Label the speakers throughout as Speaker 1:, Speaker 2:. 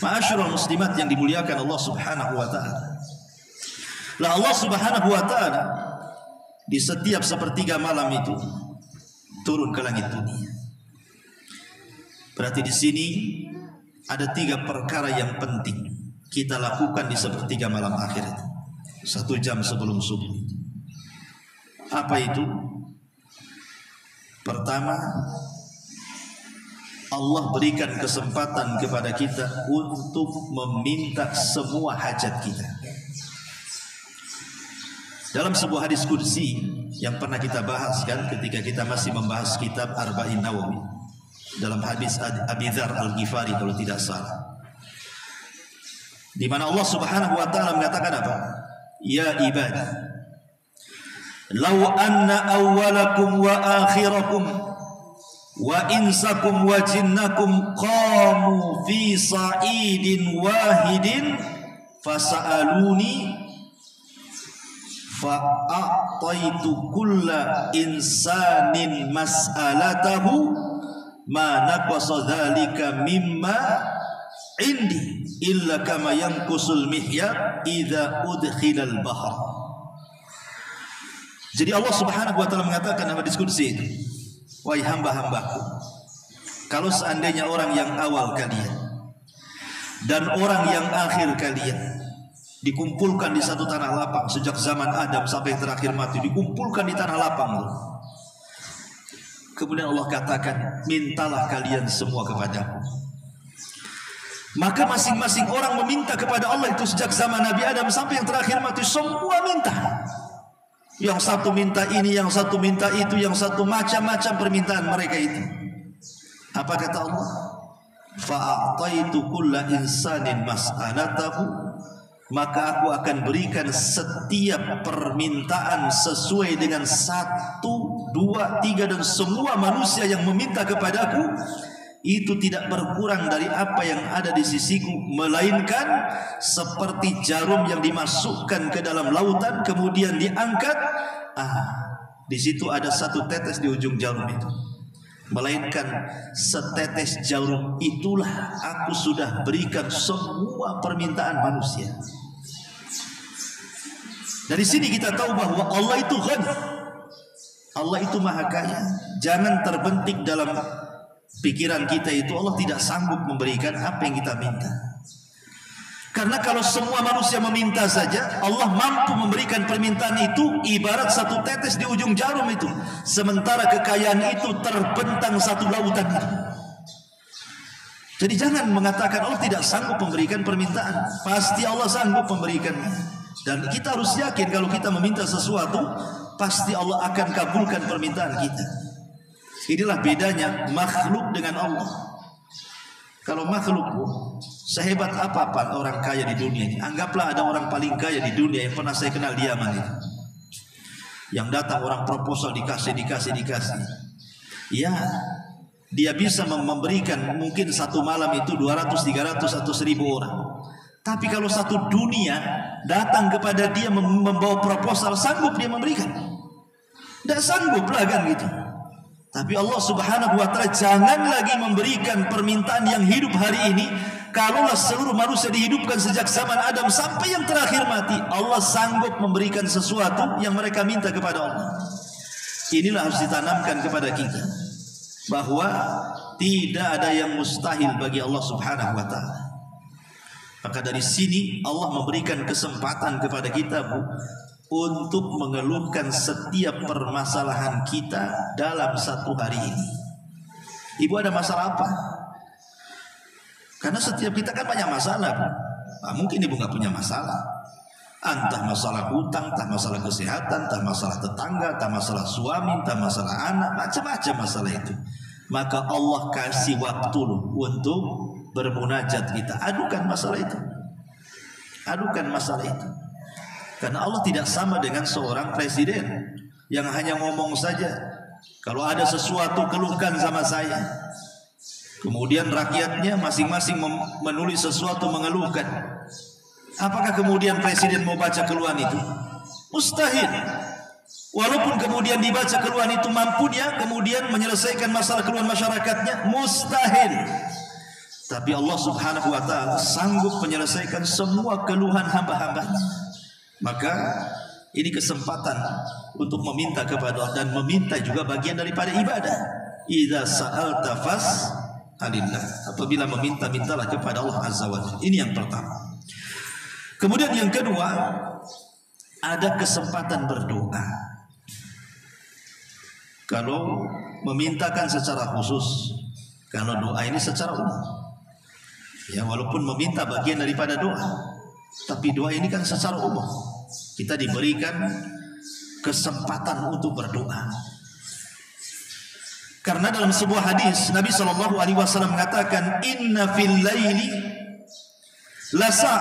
Speaker 1: Ma'asyiral muslimat yang dimuliakan Allah Subhanahu wa taala. Lah Allah Subhanahu wa taala di setiap sepertiga malam itu turun ke langit dunia. Berarti di sini ada 3 perkara yang penting kita lakukan di sepertiga malam akhir itu. 1 jam sebelum subuh. Apa itu? Pertama, Allah berikan kesempatan kepada kita untuk meminta semua hajat kita. Dalam sebuah hadis qudsi yang pernah kita bahas kan ketika kita masih membahas kitab Arba'in Nawawi, dalam hadis Abi Dzar Al-Ghifari kalau tidak salah, di mana Allah Subhanahu wa taala mengatakan apa? Ya ibadi, law anna awwalakum wa akhirakum wa insakum wa jinnakum qamu fi sa'idin wahidin fasa'aluni fa'ataitu kulla insanin mas'alatahu ma naqasa dzalika mimma indi illa kama yanqusul mihyat idza udkhilal bahr. Jadi Allah Subhanahu wa taala mengatakan dalam hadis qudsi itu, wahai hamba-hambaku, kalau seandainya orang yang awal kalian dan orang yang akhir kalian dikumpulkan di satu tanah lapang, sejak zaman Adam sampai terakhir mati dikumpulkan di tanah lapang, kemudian Allah katakan, mintalah kalian semua kepadaku. Maka masing-masing orang meminta kepada Allah itu sejak zaman Nabi Adam sampai yang terakhir mati, semua minta. Yang satu minta ini, yang satu minta itu, yang satu macam-macam permintaan mereka itu. Apa kata Allah? Fa'ataitu kulla insanin mas'alatahu, maka aku akan berikan setiap permintaan sesuai dengan 1, 2, 3 dan semua manusia yang meminta kepadaku itu tidak berkurang dari apa yang ada di sisiku, melainkan seperti jarum yang dimasukkan ke dalam lautan kemudian diangkat, di situ ada 1 tetes di ujung jarum itu, melainkan setetes jarum itulah aku sudah berikan semua permintaan manusia. Dari sini kita tahu bahwa Allah itu ghani, Allah itu maha kaya. Jangan terbentik dalam pikiran kita itu Allah tidak sanggup memberikan apa yang kita minta. Karena kalau semua manusia meminta saja, Allah mampu memberikan permintaan itu ibarat 1 tetes di ujung jarum itu. Sementara kekayaan itu terbentang 1 lautan itu. Jadi jangan mengatakan Allah tidak sanggup memberikan permintaan. Pasti Allah sanggup memberikannya. Dan kita harus yakin kalau kita meminta sesuatu, pasti Allah akan kabulkan permintaan kita. Inilah bedanya makhluk dengan Allah. Kalau makhluk sehebat apa orang kaya di dunia ini, anggaplah ada orang paling kaya di dunia yang pernah saya kenal di Yaman itu, yang datang orang proposal dikasih. Ya, dia bisa memberikan mungkin 1 malam itu 200, 300 atau 1000 orang. Tapi kalau 1 dunia datang kepada dia membawa proposal, sanggup dia memberikan? Tidak sanggup lah kan gitu. Tapi Allah Subhanahu wa taala jangan lagi memberikan permintaan yang hidup hari ini. Kalaulah seluruh manusia dihidupkan sejak zaman Adam sampai yang terakhir mati, Allah sanggup memberikan sesuatu yang mereka minta kepada Allah. Inilah harus ditanamkan kepada kita, bahwa tidak ada yang mustahil bagi Allah Subhanahu wa taala. Maka dari sini Allah memberikan kesempatan kepada kita untuk mengeluhkan setiap permasalahan kita dalam 1 hari ini. Ibu ada masalah apa? Karena setiap kita kan banyak masalah. Mungkin ibu nggak punya masalah. Entah masalah hutang, entah masalah kesehatan, entah masalah tetangga, entah masalah suami, entah masalah anak, macam-macam masalah itu. Maka Allah kasih waktu untuk bermunajat kita. Adukan masalah itu. Adukan masalah itu. Karena Allah tidak sama dengan seorang presiden yang hanya ngomong saja. Kalau ada sesuatu keluhkan sama saya. Kemudian rakyatnya masing-masing menulis sesuatu mengeluhkan. Apakah kemudian presiden mau baca keluhan itu? Mustahil. Walaupun kemudian dibaca keluhan itu, mampu dia kemudian menyelesaikan masalah keluhan masyarakatnya? Mustahil. Tapi Allah Subhanahu wa taala sanggup menyelesaikan semua keluhan hamba-hambanya. Maka ini kesempatan untuk meminta kepada Allah, dan meminta juga bagian daripada ibadah. Idza sa'alta fas'alillah. Apabila meminta, mintalah kepada Allah Azza wa Jalla. Ini yang pertama. Kemudian yang kedua, ada kesempatan berdoa. Kalau memintakan secara khusus, kalau doa ini secara umum. Ya, walaupun meminta bagian daripada doa, tapi doa ini kan secara umum. Kita diberikan kesempatan untuk berdoa. Karena dalam sebuah hadis Nabi SAW mengatakan, Inna fil laili lasa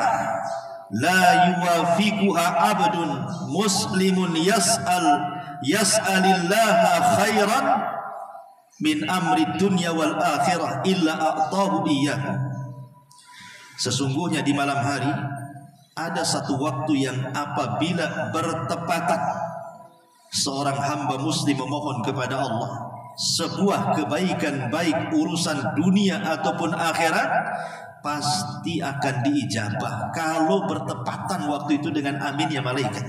Speaker 1: la yuwafiquha abdun muslimun yas'alillaha khairan min amri dunya wal akhirah illa a'tahu iyyahu. Sesungguhnya di malam hari ada satu waktu yang apabila bertepatan seorang hamba muslim memohon kepada Allah sebuah kebaikan, baik urusan dunia ataupun akhirat, pasti akan diijabah kalau bertepatan waktu itu dengan aminnya malaikat.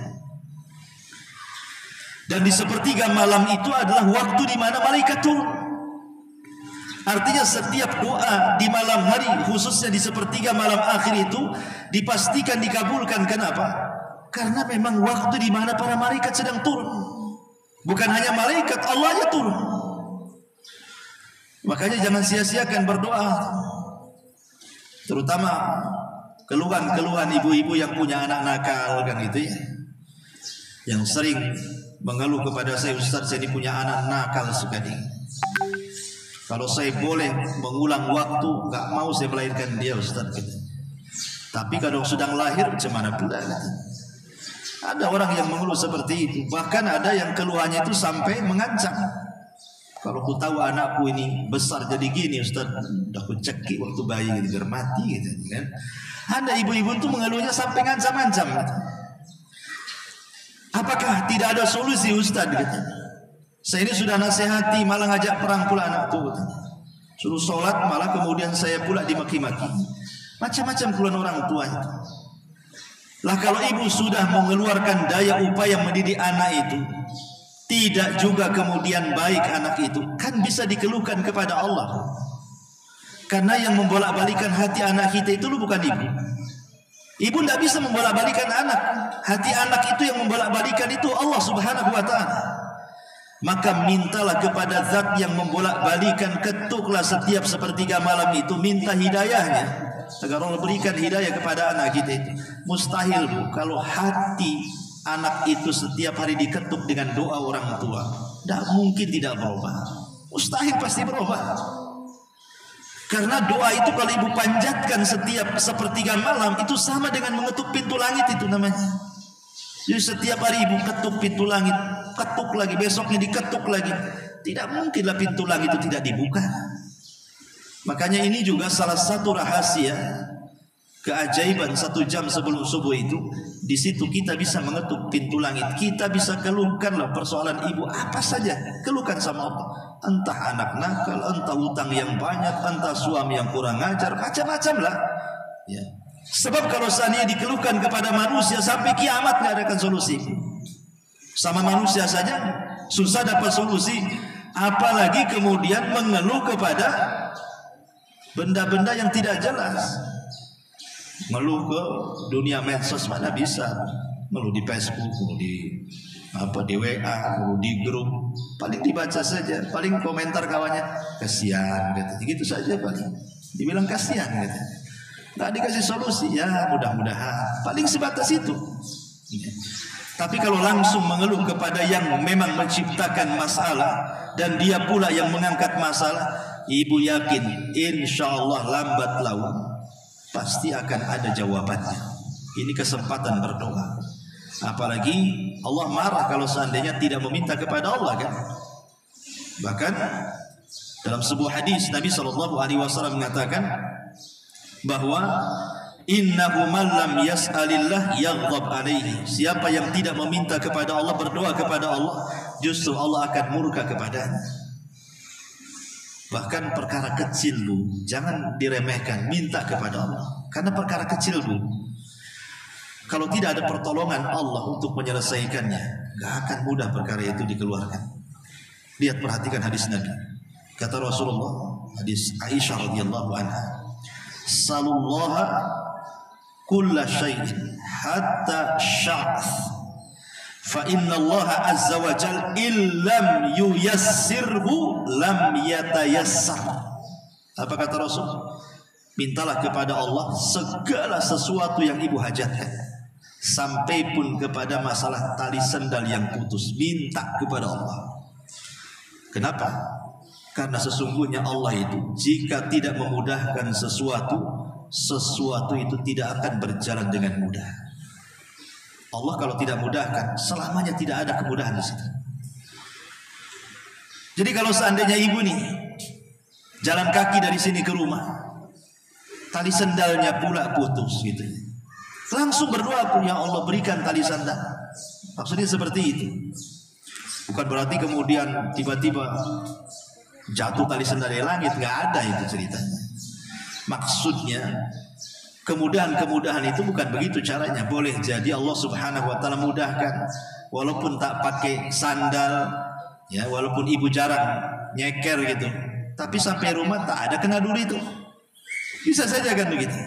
Speaker 1: Dan di sepertiga malam itu adalah waktu di mana malaikat turun. Artinya setiap doa di malam hari, khususnya di sepertiga malam akhir itu, dipastikan dikabulkan. Kenapa? Karena memang waktu di mana para malaikat sedang turun. Bukan hanya malaikat, Allah aja turun. Makanya jangan sia-siakan berdoa. Terutama keluhan-keluhan ibu-ibu yang punya anak nakal kan gitu ya. Yang sering mengeluh kepada saya, Ustaz, saya ini punya anak nakal sekali. Kalau saya boleh mengulang waktu, nggak mau saya melahirkan dia, Ustaz. Tapi kalau sedang lahir, macam mana pula? Ada orang yang mengeluh seperti itu. Bahkan ada yang keluhannya itu sampai mengancam. Kalau ku tahu anakku ini besar jadi gini, Ustaz, udah ku cekik waktu bayi gitu, biar mati gitu kan. Ada ibu-ibu itu mengeluhnya sampai ngancam-ngancam. Apakah tidak ada solusi, Ustaz? Gitu. Saya ini sudah nasihati, malah ngajak perang pula anakku. Suruh sholat, malah kemudian saya pula dimaki-maki. Macam-macam keluhan orang tua itu. Lah kalau ibu sudah mengeluarkan daya upaya mendidik anak itu, tidak juga kemudian baik anak itu, kan bisa dikeluhkan kepada Allah. Karena yang membolak-balikan hati anak kita itu bukan ibu. Ibu tidak bisa membolak-balikan anak. Hati anak itu yang membolak-balikan itu Allah Subhanahu wa ta'ala. Maka mintalah kepada zat yang membolak-balikan, ketuklah setiap sepertiga malam itu, minta hidayahnya agar Allah berikan hidayah kepada anak kita itu. Mustahil, Bu, kalau hati anak itu setiap hari diketuk dengan doa orang tua, tidak mungkin tidak berubah. Mustahil, pasti berubah. Karena doa itu kalau ibu panjatkan setiap sepertiga malam, itu sama dengan mengetuk pintu langit itu namanya. Jadi setiap hari ibu ketuk pintu langit, ketuk lagi, besoknya diketuk lagi. Tidak mungkinlah pintu langit itu tidak dibuka. Makanya ini juga salah satu rahasia keajaiban 1 jam sebelum subuh itu. Di situ kita bisa mengetuk pintu langit. Kita bisa keluhkanlah persoalan ibu apa saja, keluhkan sama Allah. Entah anak nakal, entah hutang yang banyak, entah suami yang kurang ajar, macam-macam lah. Ya. Sebab kalau seandainya dikeluhkan kepada manusia sampai kiamat nggak ada solusi. Sama manusia saja susah dapat solusi, apalagi kemudian mengeluh kepada benda-benda yang tidak jelas. Ngeluh ke dunia medsos mana bisa? Ngeluh di Facebook, ngeluh di WA, ngeluh di grup, paling dibaca saja, paling komentar kawannya kasihan gitu saja paling. Dibilang kasihan gitu. Nggak dikasih solusi, ya mudah-mudahan paling sebatas itu. Tapi kalau langsung mengeluh kepada yang memang menciptakan masalah dan dia pula yang mengangkat masalah, ibu yakin insya Allah lambat laun pasti akan ada jawabannya. Ini kesempatan berdoa. Apalagi Allah marah kalau seandainya tidak meminta kepada Allah kan. Bahkan dalam sebuah hadis Nabi SAW mengatakan bahwa innahu man lam yas'alillah yaghdab alaihi. Siapa yang tidak meminta kepada Allah, berdoa kepada Allah, justru Allah akan murka kepadanya. Bahkan perkara kecil Bu, jangan diremehkan, minta kepada Allah. Karena perkara kecil Bu, kalau tidak ada pertolongan Allah untuk menyelesaikannya, gak akan mudah perkara itu dikeluarkan. Lihat, perhatikan hadis Nabi. Kata Rasulullah, hadis Aisyah radhiyallahu anha, "Salullaha kulla syai'in hatta sya'th. Fa inna Allah azza wa jal illam yuyassirhu lam yatayassar." Apa kata Rasul? Mintalah kepada Allah segala sesuatu yang ibu hajatkan, sampai pun kepada masalah tali sendal yang putus. Minta kepada Allah. Kenapa? Karena sesungguhnya Allah itu jika tidak memudahkan sesuatu, sesuatu itu tidak akan berjalan dengan mudah. Allah kalau tidak mudahkan, selamanya tidak ada kemudahan di situ. Jadi kalau seandainya ibu nih jalan kaki dari sini ke rumah, tali sendalnya pula putus gitu, langsung berdoa, "Ya Allah, berikan tali sandal." Maksudnya seperti itu. Bukan berarti kemudian tiba-tiba jatuh tali sandal dari langit, nggak ada itu ceritanya. Maksudnya kemudahan-kemudahan itu bukan begitu caranya. Boleh jadi Allah Subhanahu wa taala mudahkan walaupun tak pakai sandal, ya, walaupun ibu jarang nyeker gitu, tapi sampai rumah tak ada kena duri itu. Bisa saja kan begitu.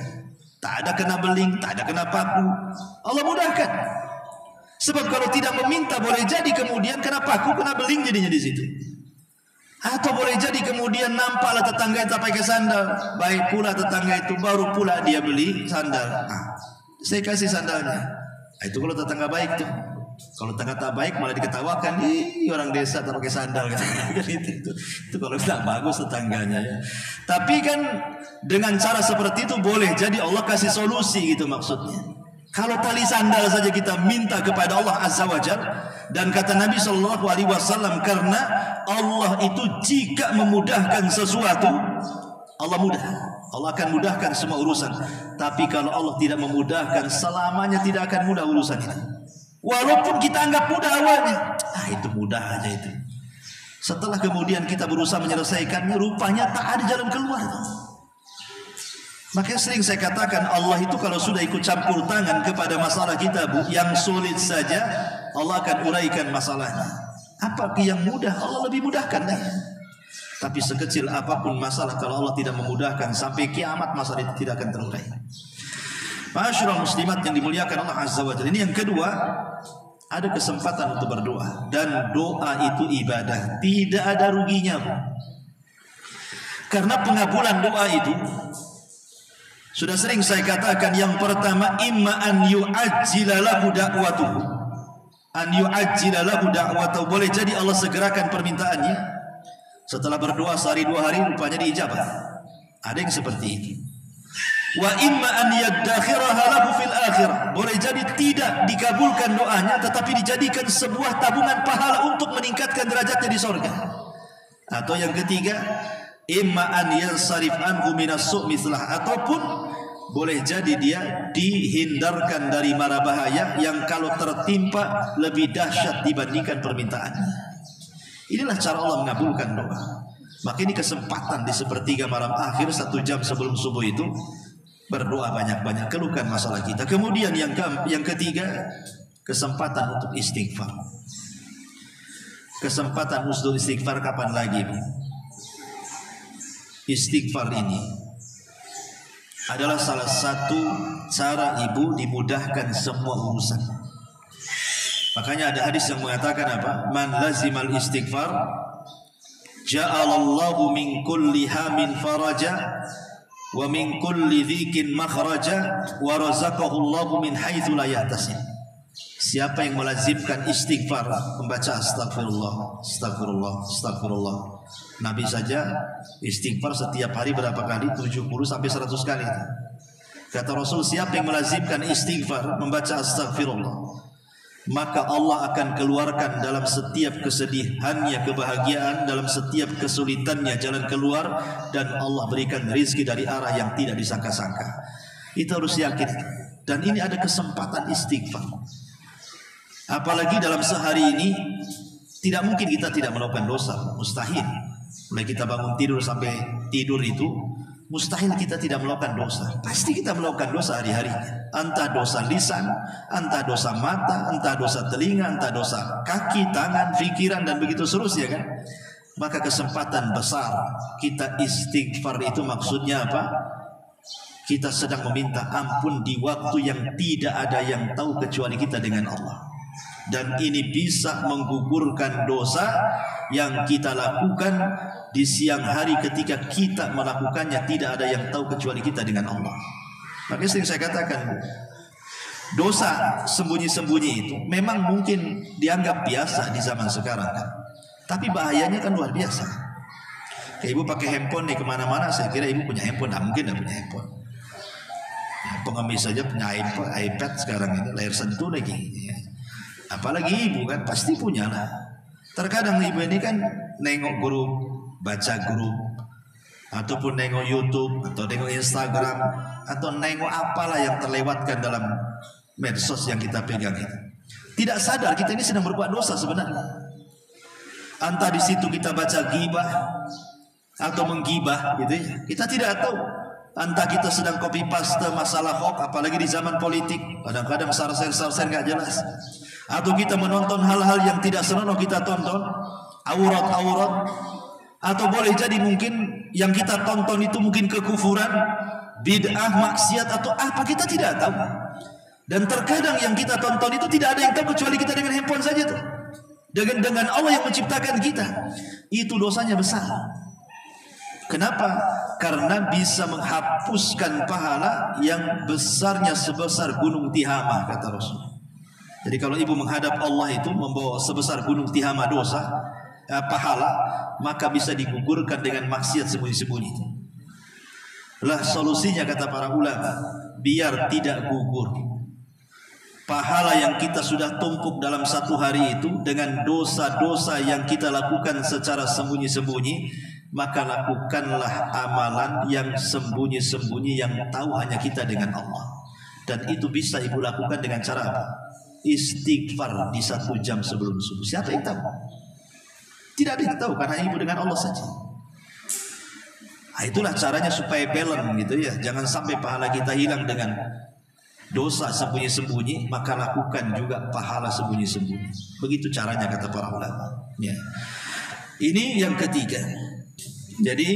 Speaker 1: Tak ada kena beling, tak ada kena paku. Allah mudahkan. Sebab kalau tidak meminta, boleh jadi kemudian kena paku, kena beling jadinya di situ. Atau boleh jadi kemudian nampaklah tetangga itu pakai sandal, baik pula tetangga itu baru pula dia beli sandal. Saya kasih sandalnya. Itu kalau tetangga baik tuh. Kalau tetangga tak baik malah diketawakan, "Ih, orang desa tak pakai sandal." Itu kalau tidak bagus tetangganya. Ya. Tapi kan dengan cara seperti itu boleh jadi Allah kasih solusi gitu maksudnya. Kalau tali sandal saja kita minta kepada Allah Azza wa Jalla, dan kata Nabi Shallallahu Alaihi Wasallam, karena Allah itu jika memudahkan sesuatu, Allah mudah, Allah akan mudahkan semua urusan. Tapi kalau Allah tidak memudahkan, selamanya tidak akan mudah urusan itu. Walaupun kita anggap mudah awalnya, itu mudah aja itu. Setelah kemudian kita berusaha menyelesaikannya, rupanya tak ada jalan keluar. Makanya sering saya katakan, Allah itu kalau sudah ikut campur tangan kepada masalah kita Bu, yang sulit saja Allah akan uraikan masalahnya. Apa yang mudah Allah lebih mudahkan deh. Tapi sekecil apapun masalah, kalau Allah tidak memudahkan, sampai kiamat masalah itu tidak akan terurai. Masyaallah muslimat yang dimuliakan Allah Azza wa Jalla. Ini yang kedua, ada kesempatan untuk berdoa, dan doa itu ibadah, tidak ada ruginya Bu. Karena pengabulan doa itu sudah sering saya katakan, yang pertama, imma an yu'ajjila lahu da'watuhu. An yu'ajjila lahu da'watuhu. Boleh jadi Allah segerakan permintaannya. Setelah berdoa sehari dua hari, rupanya diijabah. Ada yang seperti itu. Wa imma an yaddakhiraha lahu fil akhirah. Boleh jadi tidak dikabulkan doanya, tetapi dijadikan sebuah tabungan pahala untuk meningkatkan derajatnya di surga. Atau yang ketiga, imma an yansarif anhu minas su' mislah, ataupun boleh jadi dia dihindarkan dari mara bahaya yang kalau tertimpa lebih dahsyat dibandingkan permintaannya. Inilah cara Allah mengabulkan doa. Maka ini kesempatan di sepertiga malam akhir, 1 jam sebelum subuh itu, berdoa banyak-banyak, keluhkan masalah kita. Kemudian yang ketiga, kesempatan untuk istighfar. Kesempatan untuk istighfar kapan lagi Bu? Istighfar ini adalah salah satu cara ibu dimudahkan semua urusan. Makanya ada hadis yang mengatakan apa? Man lazimal istighfar ja'alallahu min kulli hamin faraja wa min kulli dhikin makhraja wa razaqahu Allahu min haitsu la yahtasib. Siapa yang melazimkan istighfar, membaca astagfirullah, astagfirullah, astagfirullah. Nabi saja istighfar setiap hari berapa kali? 70 sampai 100 kali. Kata Rasul, siapa yang melazimkan istighfar, membaca astagfirullah, maka Allah akan keluarkan dalam setiap kesedihannya kebahagiaan, dalam setiap kesulitannya jalan keluar, dan Allah berikan rezeki dari arah yang tidak disangka-sangka. Itu harus yakin. Dan ini ada kesempatan istighfar. Apalagi dalam sehari ini, tidak mungkin kita tidak melakukan dosa, mustahil. Mulai kita bangun tidur sampai tidur itu mustahil kita tidak melakukan dosa. Pasti kita melakukan dosa hari-harinya. Entah dosa lisan, entah dosa mata, entah dosa telinga, entah dosa kaki, tangan, pikiran, dan begitu seterusnya kan. Maka kesempatan besar kita istighfar itu maksudnya apa? Kita sedang meminta ampun di waktu yang tidak ada yang tahu kecuali kita dengan Allah. Dan ini bisa menggugurkan dosa yang kita lakukan di siang hari ketika kita melakukannya tidak ada yang tahu kecuali kita dengan Allah. Makanya sering saya katakan, dosa sembunyi-sembunyi itu memang mungkin dianggap biasa di zaman sekarang kan? Tapi bahayanya kan luar biasa. Kayak ibu pakai handphone nih kemana-mana, saya kira ibu punya handphone. Nah, mungkin tidak punya handphone. Pengemis saja punya iPad sekarang ini, layar sentuh lagi. Apalagi ibu kan pasti punya lah. Terkadang ibu ini kan nengok grup, baca grup, ataupun nengok YouTube, atau nengok Instagram, atau nengok apalah yang terlewatkan dalam medsos yang kita pegang itu. Tidak sadar kita ini sedang berbuat dosa sebenarnya. Entah di situ kita baca gibah atau menggibah gitu ya. Kita tidak tahu. Entah kita sedang copy paste masalah hoax, apalagi di zaman politik. Kadang-kadang sarsen nggak jelas. Atau kita menonton hal-hal yang tidak senonoh kita tonton, aurat-aurat. Atau boleh jadi mungkin yang kita tonton itu mungkin kekufuran, bid'ah, maksiat atau apa, kita tidak tahu. Dan terkadang yang kita tonton itu tidak ada yang tahu kecuali kita dengan handphone saja tuh. Dengan Allah yang menciptakan kita. Itu dosanya besar. Kenapa? Karena bisa menghapuskan pahala yang besarnya sebesar gunung Tihamah, kata Rasul. Jadi kalau ibu menghadap Allah itu membawa sebesar gunung Tihamah dosa, pahala, maka bisa digugurkan dengan maksiat sembunyi-sembunyi itu. Lah solusinya kata para ulama, biar tidak gugur pahala yang kita sudah tumpuk dalam satu hari itu dengan dosa-dosa yang kita lakukan secara sembunyi-sembunyi, maka lakukanlah amalan yang sembunyi-sembunyi yang tahu hanya kita dengan Allah. Dan itu bisa ibu lakukan dengan cara apa? Istighfar di 1 jam sebelum subuh. Siapa yang tahu? Tidak ada yang tahu, karena ibu dengan Allah saja. Nah, itulah caranya supaya balance gitu ya. Jangan sampai pahala kita hilang dengan dosa sembunyi-sembunyi, maka lakukan juga pahala sembunyi-sembunyi. Begitu caranya kata para ulama. Ya. Ini yang ketiga. Jadi